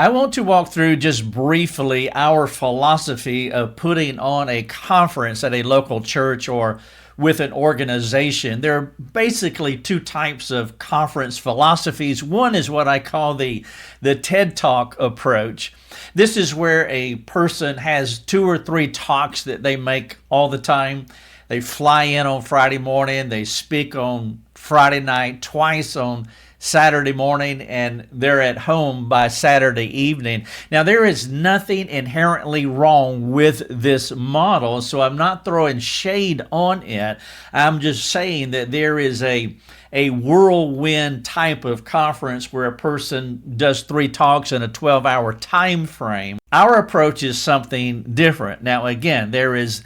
I want to walk through just briefly our philosophy of putting on a conference at a local church or with an organization. There are basically two types of conference philosophies. One is what I call the TED Talk approach. This is where a person has 2 or 3 talks that they make all the time. They fly in on Friday morning, they speak on Friday night, twice on Saturday morning, and they're at home by Saturday evening. Now, there is nothing inherently wrong with this model, so I'm not throwing shade on it. I'm just saying that there is a whirlwind type of conference where a person does 3 talks in a 12-hour time frame. Our approach is something different. Now, again, there is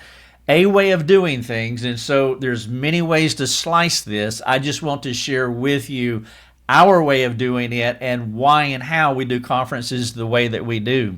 a way of doing things, and so there's many ways to slice this. I just want to share with you our way of doing it and why and how we do conferences the way that we do.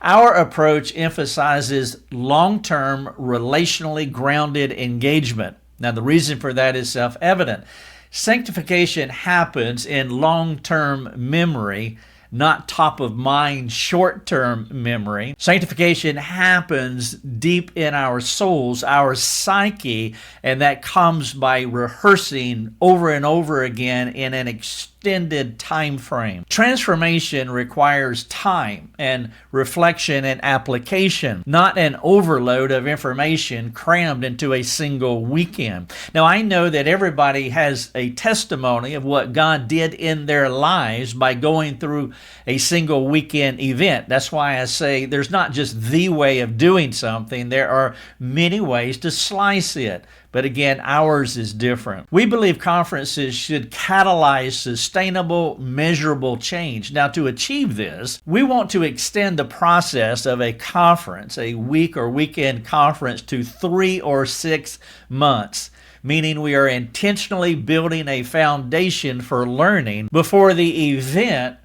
Our approach emphasizes long-term, relationally grounded engagement. Now, the reason for that is self-evident. Sanctification happens in long-term memory, not top-of-mind short-term memory. Sanctification happens deep in our souls, our psyche, and that comes by rehearsing over and over again in an extended time frame. Transformation requires time and reflection and application, not an overload of information crammed into a single weekend. Now, I know that everybody has a testimony of what God did in their lives by going through a single weekend event. That's why I say there's not just the way of doing something. There are many ways to slice it. But again, ours is different. We believe conferences should catalyze sustainable, measurable change. Now, to achieve this, we want to extend the process of a conference, a week or weekend conference, to 3 or 6 months, meaning we are intentionally building a foundation for learning before the event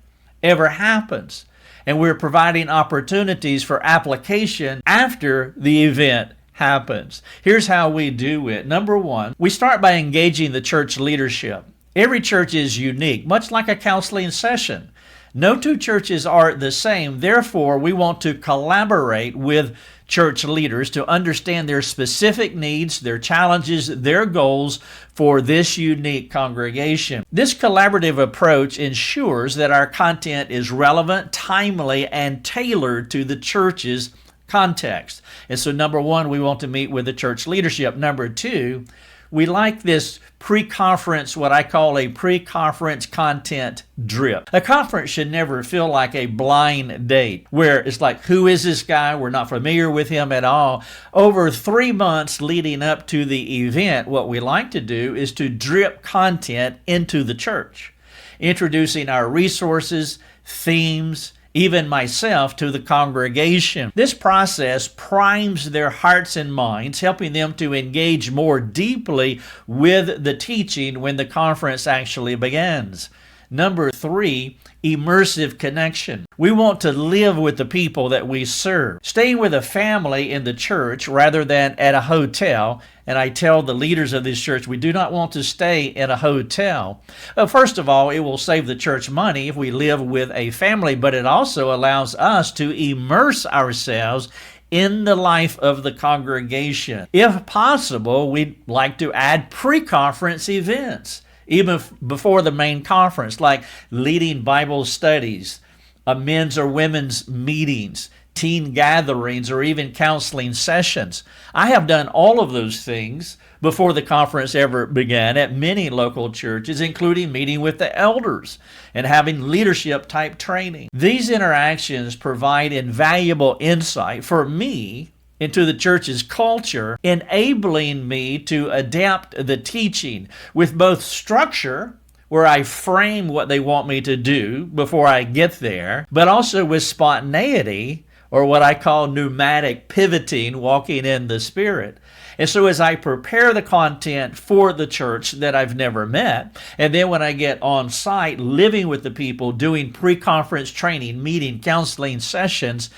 ever happens. And we're providing opportunities for application after the event happens. Here's how we do it. Number 1, we start by engaging the church leadership. Every church is unique, much like a counseling session. No 2 churches are the same. Therefore, we want to collaborate with church leaders to understand their specific needs, their challenges, their goals for this unique congregation. This collaborative approach ensures that our content is relevant, timely, and tailored to the church's context. And so number 1, we want to meet with the church leadership. Number 2, we like this pre-conference, what I call a pre-conference content drip. A conference should never feel like a blind date where it's like, who is this guy? We're not familiar with him at all. Over 3 months leading up to the event, what we like to do is to drip content into the church, introducing our resources, themes, even myself, to the congregation. This process primes their hearts and minds, helping them to engage more deeply with the teaching when the conference actually begins. Number 3, immersive connection. We want to live with the people that we serve. Staying with a family in the church rather than at a hotel, and I tell the leaders of this church, we do not want to stay in a hotel. First of all, it will save the church money if we live with a family, but it also allows us to immerse ourselves in the life of the congregation. If possible, we'd like to add pre-conference events, even before the main conference, like leading Bible studies, men's or women's meetings, teen gatherings, or even counseling sessions. I have done all of those things before the conference ever began at many local churches, including meeting with the elders and having leadership type training. These interactions provide invaluable insight for me into the church's culture, enabling me to adapt the teaching with both structure, where I frame what they want me to do before I get there, but also with spontaneity, or what I call pneumatic pivoting, walking in the Spirit. And so as I prepare the content for the church that I've never met, and then when I get on site, living with the people, doing pre-conference training, meeting, counseling sessions,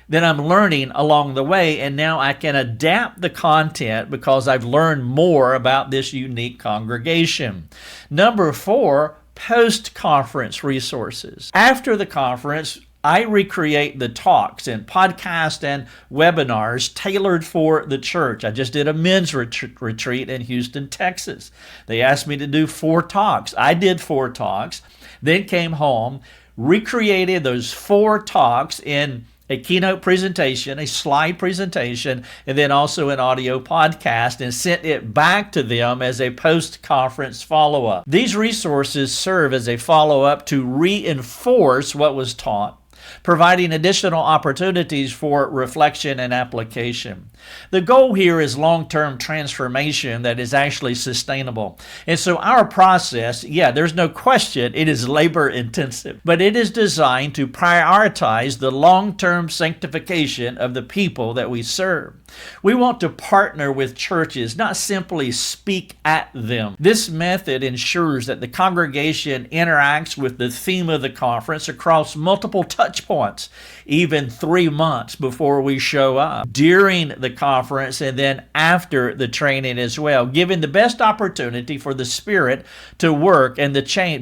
then I'm learning along the way, and now I can adapt the content because I've learned more about this unique congregation. Number 4, post-conference resources. After the conference, I recreate the talks and podcasts and webinars tailored for the church. I just did a men's retreat in Houston, Texas. They asked me to do 4 talks. I did 4 talks, then came home, recreated those 4 talks in a keynote presentation, a slide presentation, and then also an audio podcast, and sent it back to them as a post-conference follow-up. These resources serve as a follow-up to reinforce what was taught, providing additional opportunities for reflection and application. The goal here is long-term transformation that is actually sustainable. And so our process, there's no question, it is labor intensive, but it is designed to prioritize the long-term sanctification of the people that we serve. We want to partner with churches, not simply speak at them. This method ensures that the congregation interacts with the theme of the conference across multiple touch points, even 3 months before we show up, during the conference, and then after the training as well, giving the best opportunity for the Spirit to work and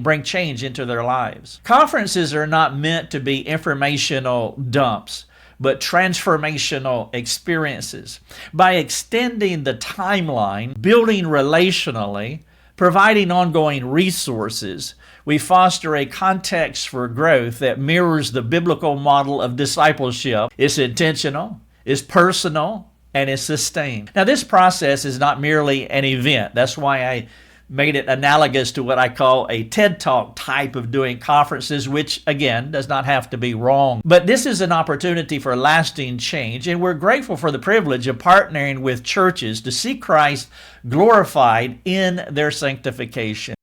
bring change into their lives. Conferences are not meant to be informational dumps, but transformational experiences. By extending the timeline, building relationally, providing ongoing resources, we foster a context for growth that mirrors the biblical model of discipleship. It's intentional, it's personal, and it's sustained. Now, this process is not merely an event. That's why I made it analogous to what I call a TED Talk type of doing conferences, which, again, does not have to be wrong. But this is an opportunity for lasting change, and we're grateful for the privilege of partnering with churches to see Christ glorified in their sanctification.